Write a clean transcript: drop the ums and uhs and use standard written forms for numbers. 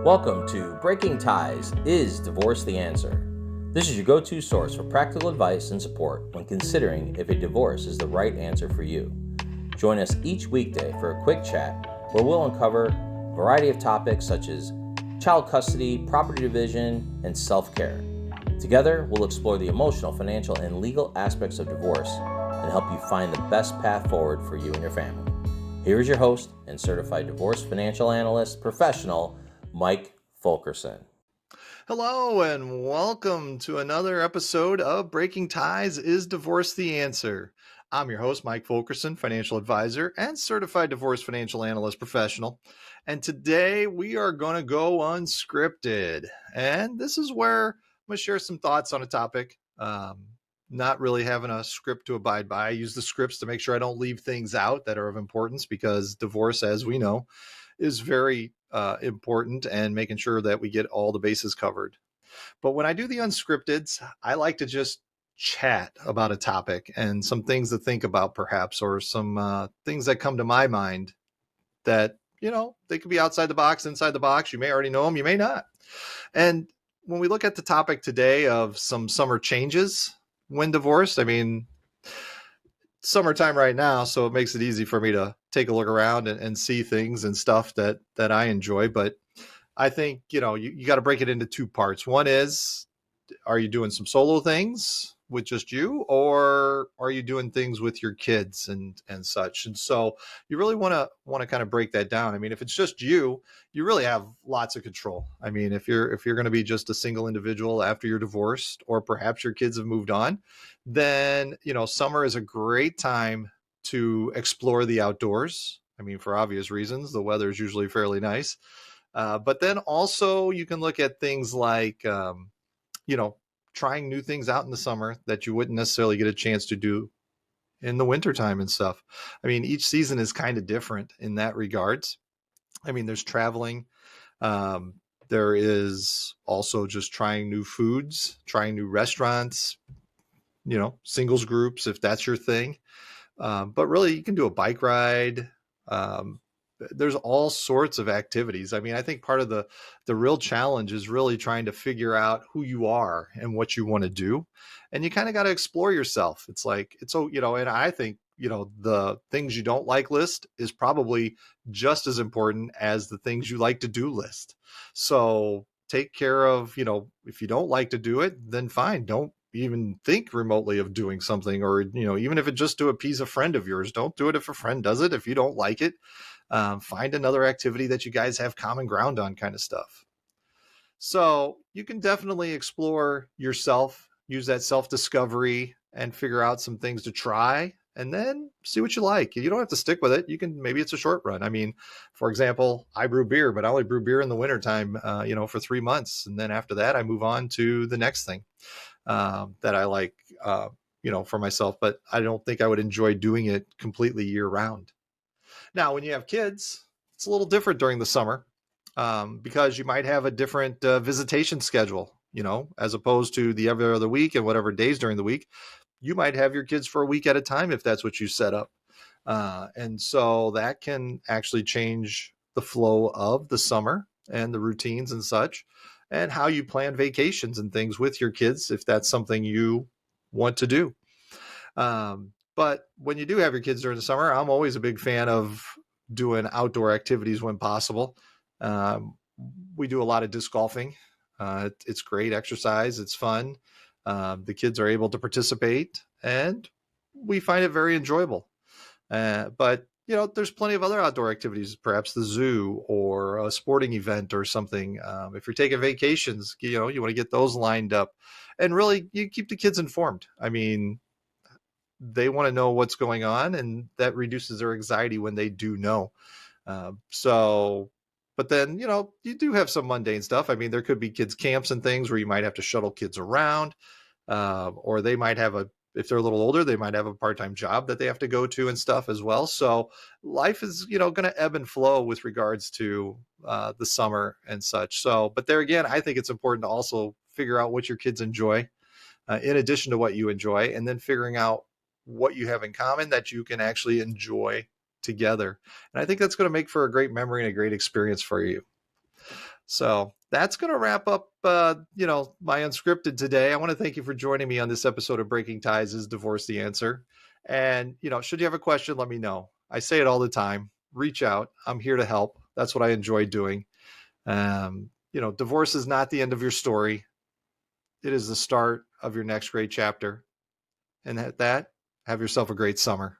Welcome to Breaking Ties, Is Divorce the Answer? This is your go-to source for practical advice and support when considering if a divorce is the right answer for you. Join us each weekday for a quick chat where we'll uncover a variety of topics such as child custody, property division, and self-care. Together, we'll explore the emotional, financial, and legal aspects of divorce and help you find the best path forward for you and your family. Here is your host and Certified Divorce Financial Analyst professional, Mike Fulkerson. Hello and welcome to another episode of Breaking Ties, Is Divorce the Answer? I'm your host, Mike Fulkerson, financial advisor and certified divorce financial analyst professional. And today we are going to go unscripted. And this is where I'm going to share some thoughts on a topic. Not really having a script to abide by. I use the scripts to make sure I don't leave things out that are of importance because divorce, as we know, is very important and making sure that we get all the bases covered. But when I do the unscripted, I like to just chat about a topic and some things to think about perhaps, or some things that come to my mind that, they could be outside the box, inside the box. You may already know them, you may not. And when we look at the topic today of some summer changes when divorced, summertime right now, so it makes it easy for me to take a look around and see things and stuff that I enjoy. But I think, you got to break it into two parts. One is, are you doing some solo things with just you, or are you doing things with your kids and such? And so you really want to kind of break that down. If it's just you really have lots of control. If you're going to be just a single individual after you're divorced, or perhaps your kids have moved on, then, summer is a great time to explore the outdoors. For obvious reasons, the weather is usually fairly nice. But then also you can look at things like, trying new things out in the summer that you wouldn't necessarily get a chance to do in the wintertime and stuff. Each season is kind of different in that regards. There's traveling. There is also just trying new foods, trying new restaurants, singles groups, if that's your thing. But really, you can do a bike ride. There's all sorts of activities. I think part of the real challenge is really trying to figure out who you are and what you want to do. And you kind of got to explore yourself. It's like, and I think, the things you don't like list is probably just as important as the things you like to do list. So take care of, if you don't like to do it, then fine. Don't even think remotely of doing something, or, even if it's just to appease a friend of yours, don't do it if a friend does it. If you don't like it, find another activity that you guys have common ground on, kind of stuff. So you can definitely explore yourself, use that self-discovery and figure out some things to try, and then see what you like. You don't have to stick with it. Maybe it's a short run. For example, I brew beer, but I only brew beer in the wintertime, for 3 months. And then after that, I move on to the next thing that I like, for myself, but I don't think I would enjoy doing it completely year round. Now, when you have kids, it's a little different during the summer because you might have a different visitation schedule, as opposed to the every other week and whatever days during the week. You might have your kids for a week at a time if that's what you set up. And so that can actually change the flow of the summer and the routines and such, and how you plan vacations and things with your kids, if that's something you want to do. But when you do have your kids during the summer, I'm always a big fan of doing outdoor activities when possible. We do a lot of disc golfing. It's great exercise. It's fun. The kids are able to participate, and we find it very enjoyable. But there's plenty of other outdoor activities, perhaps the zoo or a sporting event or something. If you're taking vacations, you want to get those lined up, and really you keep the kids informed. They want to know what's going on, and that reduces their anxiety when they do know. But then, you do have some mundane stuff. There could be kids camps and things where you might have to shuttle kids around, or they might have if they're a little older, they might have a part-time job that they have to go to and stuff as well. So life is, going to ebb and flow with regards to the summer and such. So, but there again, I think it's important to also figure out what your kids enjoy in addition to what you enjoy, and then figuring out what you have in common that you can actually enjoy together. And I think that's going to make for a great memory and a great experience for you. So that's going to wrap up, my Unscripted today. I want to thank you for joining me on this episode of Breaking Ties is Divorce the Answer. And, should you have a question, let me know. I say it all the time. Reach out. I'm here to help. That's what I enjoy doing. Divorce is not the end of your story. It is the start of your next great chapter. And at that, have yourself a great summer.